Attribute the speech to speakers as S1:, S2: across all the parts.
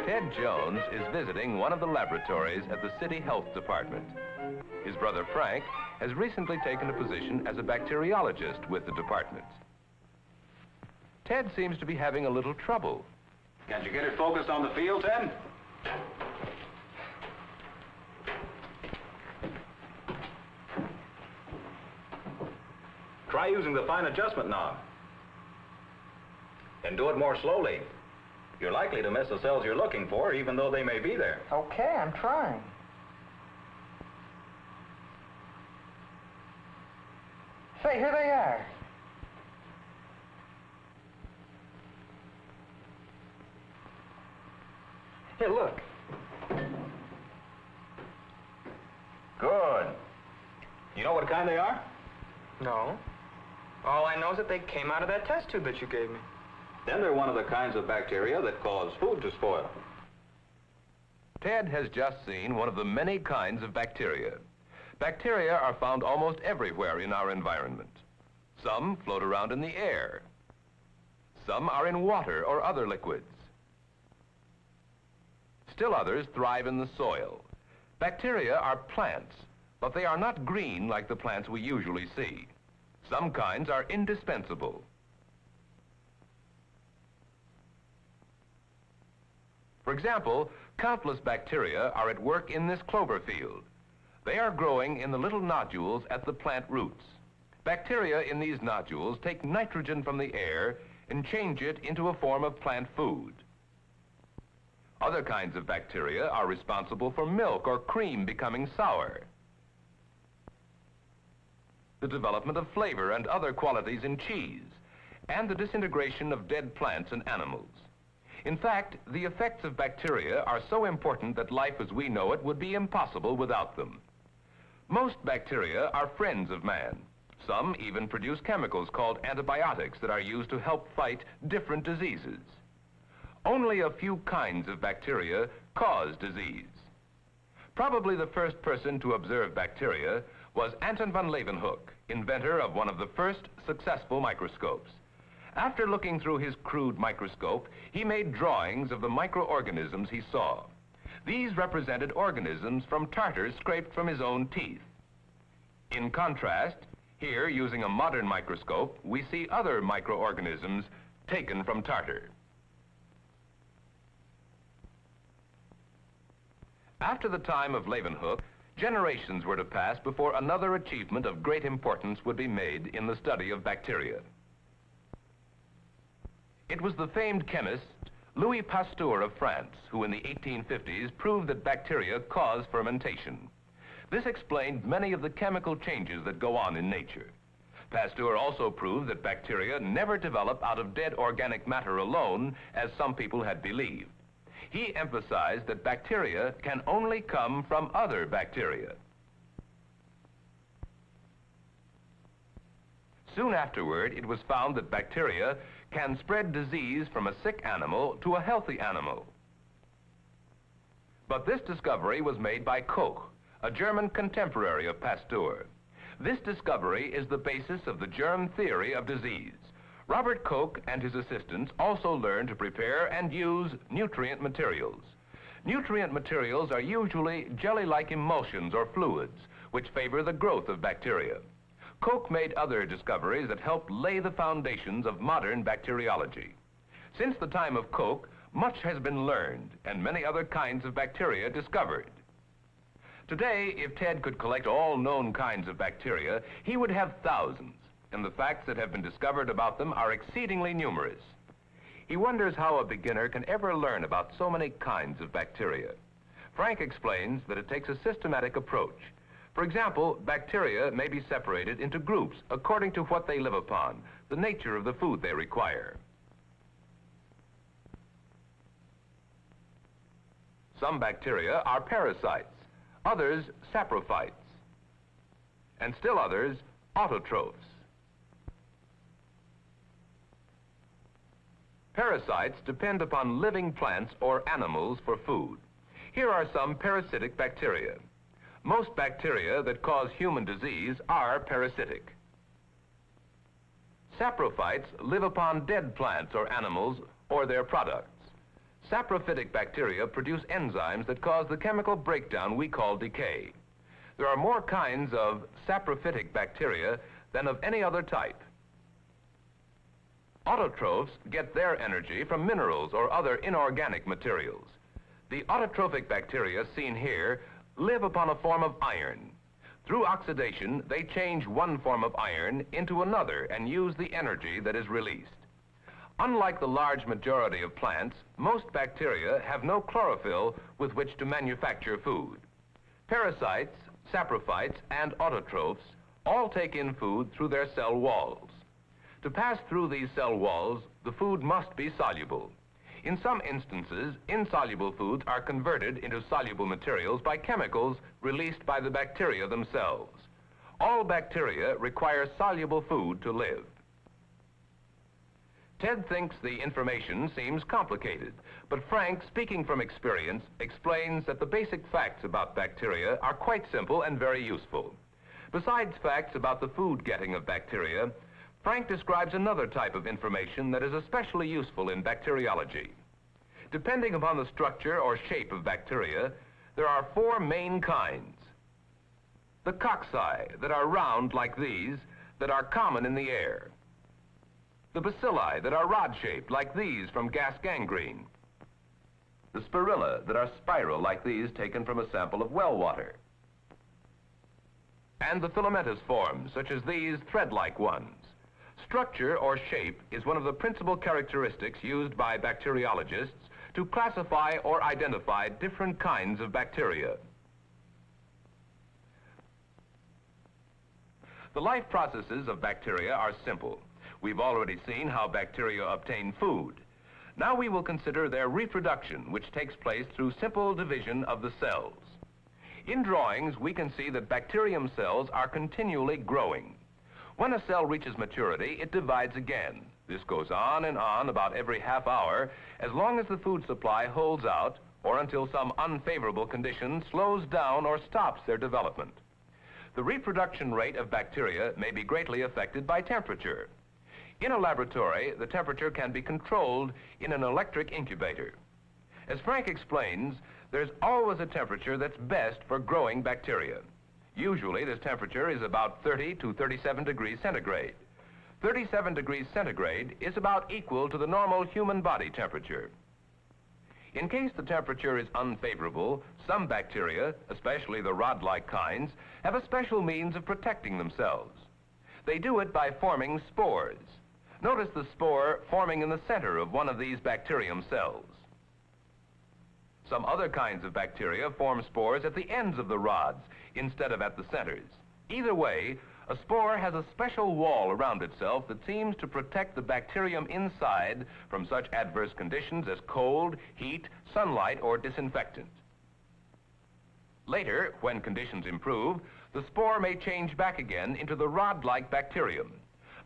S1: Ted Jones is visiting one of the laboratories at the City Health Department. His brother Frank has recently taken a position as a bacteriologist with the department. Ted seems to be having a little trouble.
S2: Can't you get it focused on the field, Ted? Try using the fine adjustment knob. And do it more slowly. You're likely to miss the cells you're looking for, even though they may be there.
S3: Okay, I'm trying. Say, here they are. Here, look.
S2: Good. You know what kind they are?
S3: No. All I know is that they came out of that test tube that you gave me.
S2: Then they're one of the kinds of bacteria that cause food to spoil.
S1: Ted has just seen one of the many kinds of bacteria. Bacteria are found almost everywhere in our environment. Some float around in the air. Some are in water or other liquids. Still others thrive in the soil. Bacteria are plants, but they are not green like the plants we usually see. Some kinds are indispensable. For example, countless bacteria are at work in this clover field. They are growing in the little nodules at the plant roots. Bacteria in these nodules take nitrogen from the air and change it into a form of plant food. Other kinds of bacteria are responsible for milk or cream becoming sour, the development of flavor and other qualities in cheese, and the disintegration of dead plants and animals. In fact, the effects of bacteria are so important that life as we know it would be impossible without them. Most bacteria are friends of man. Some even produce chemicals called antibiotics that are used to help fight different diseases. Only a few kinds of bacteria cause disease. Probably the first person to observe bacteria was Anton van Leeuwenhoek, inventor of one of the first successful microscopes. After looking through his crude microscope, he made drawings of the microorganisms he saw. These represented organisms from tartar scraped from his own teeth. In contrast, here, using a modern microscope, we see other microorganisms taken from tartar. After the time of Leeuwenhoek, generations were to pass before another achievement of great importance would be made in the study of bacteria. It was the famed chemist Louis Pasteur of France who in the 1850s proved that bacteria cause fermentation. This explained many of the chemical changes that go on in nature. Pasteur also proved that bacteria never develop out of dead organic matter alone, as some people had believed. He emphasized that bacteria can only come from other bacteria. Soon afterward, it was found that bacteria can spread disease from a sick animal to a healthy animal. But this discovery was made by Koch, a German contemporary of Pasteur. This discovery is the basis of the germ theory of disease. Robert Koch and his assistants also learned to prepare and use nutrient materials. Nutrient materials are usually jelly-like emulsions or fluids, which favor the growth of bacteria. Koch made other discoveries that helped lay the foundations of modern bacteriology. Since the time of Koch, much has been learned and many other kinds of bacteria discovered. Today, if Ted could collect all known kinds of bacteria, he would have thousands, and the facts that have been discovered about them are exceedingly numerous. He wonders how a beginner can ever learn about so many kinds of bacteria. Frank explains that it takes a systematic approach. For example, bacteria may be separated into groups according to what they live upon, the nature of the food they require. Some bacteria are parasites, others saprophytes, and still others autotrophs. Parasites depend upon living plants or animals for food. Here are some parasitic bacteria. Most bacteria that cause human disease are parasitic. Saprophytes live upon dead plants or animals or their products. Saprophytic bacteria produce enzymes that cause the chemical breakdown we call decay. There are more kinds of saprophytic bacteria than of any other type. Autotrophs get their energy from minerals or other inorganic materials. The autotrophic bacteria seen here live upon a form of iron. Through oxidation, they change one form of iron into another and use the energy that is released. Unlike the large majority of plants, most bacteria have no chlorophyll with which to manufacture food. Parasites, saprophytes, and autotrophs all take in food through their cell walls. To pass through these cell walls, the food must be soluble. In some instances, insoluble foods are converted into soluble materials by chemicals released by the bacteria themselves. All bacteria require soluble food to live. Ted thinks the information seems complicated, but Frank, speaking from experience, explains that the basic facts about bacteria are quite simple and very useful. Besides facts about the food getting of bacteria, Frank describes another type of information that is especially useful in bacteriology. Depending upon the structure or shape of bacteria, there are four main kinds. The cocci, that are round like these, that are common in the air. The bacilli, that are rod-shaped like these from gas gangrene. The spirilla, that are spiral like these taken from a sample of well water. And the filamentous forms, such as these thread-like ones. Structure or shape is one of the principal characteristics used by bacteriologists to classify or identify different kinds of bacteria. The life processes of bacteria are simple. We've already seen how bacteria obtain food. Now we will consider their reproduction, which takes place through simple division of the cells. In drawings, we can see that bacterium cells are continually growing. When a cell reaches maturity, it divides again. This goes on and on about every half hour, as long as the food supply holds out, or until some unfavorable condition slows down or stops their development. The reproduction rate of bacteria may be greatly affected by temperature. In a laboratory, the temperature can be controlled in an electric incubator. As Frank explains, there's always a temperature that's best for growing bacteria. Usually, this temperature is about 30 to 37 degrees centigrade. 37 degrees centigrade is about equal to the normal human body temperature. In case the temperature is unfavorable, some bacteria, especially the rod-like kinds, have a special means of protecting themselves. They do it by forming spores. Notice the spore forming in the center of one of these bacterium cells. Some other kinds of bacteria form spores at the ends of the rods instead of at the centers. Either way, a spore has a special wall around itself that seems to protect the bacterium inside from such adverse conditions as cold, heat, sunlight, or disinfectant. Later, when conditions improve, the spore may change back again into the rod-like bacterium.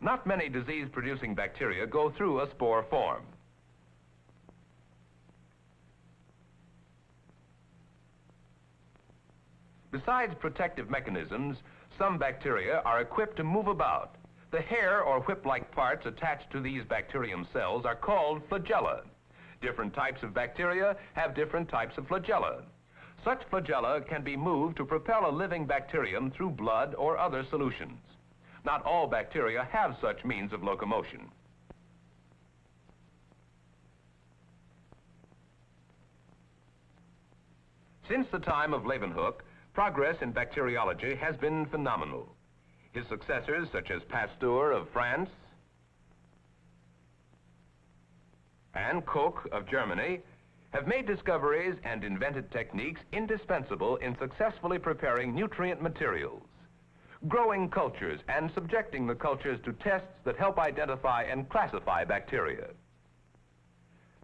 S1: Not many disease-producing bacteria go through a spore form. Besides protective mechanisms, some bacteria are equipped to move about. The hair or whip-like parts attached to these bacterium cells are called flagella. Different types of bacteria have different types of flagella. Such flagella can be moved to propel a living bacterium through blood or other solutions. Not all bacteria have such means of locomotion. Since the time of Leeuwenhoek, progress in bacteriology has been phenomenal. His successors, such as Pasteur of France and Koch of Germany, have made discoveries and invented techniques indispensable in successfully preparing nutrient materials, growing cultures, and subjecting the cultures to tests that help identify and classify bacteria.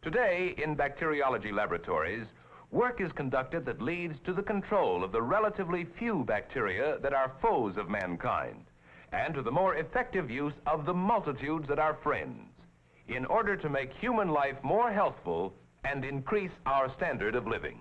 S1: Today, in bacteriology laboratories, work is conducted that leads to the control of the relatively few bacteria that are foes of mankind, and to the more effective use of the multitudes that are friends, in order to make human life more healthful and increase our standard of living.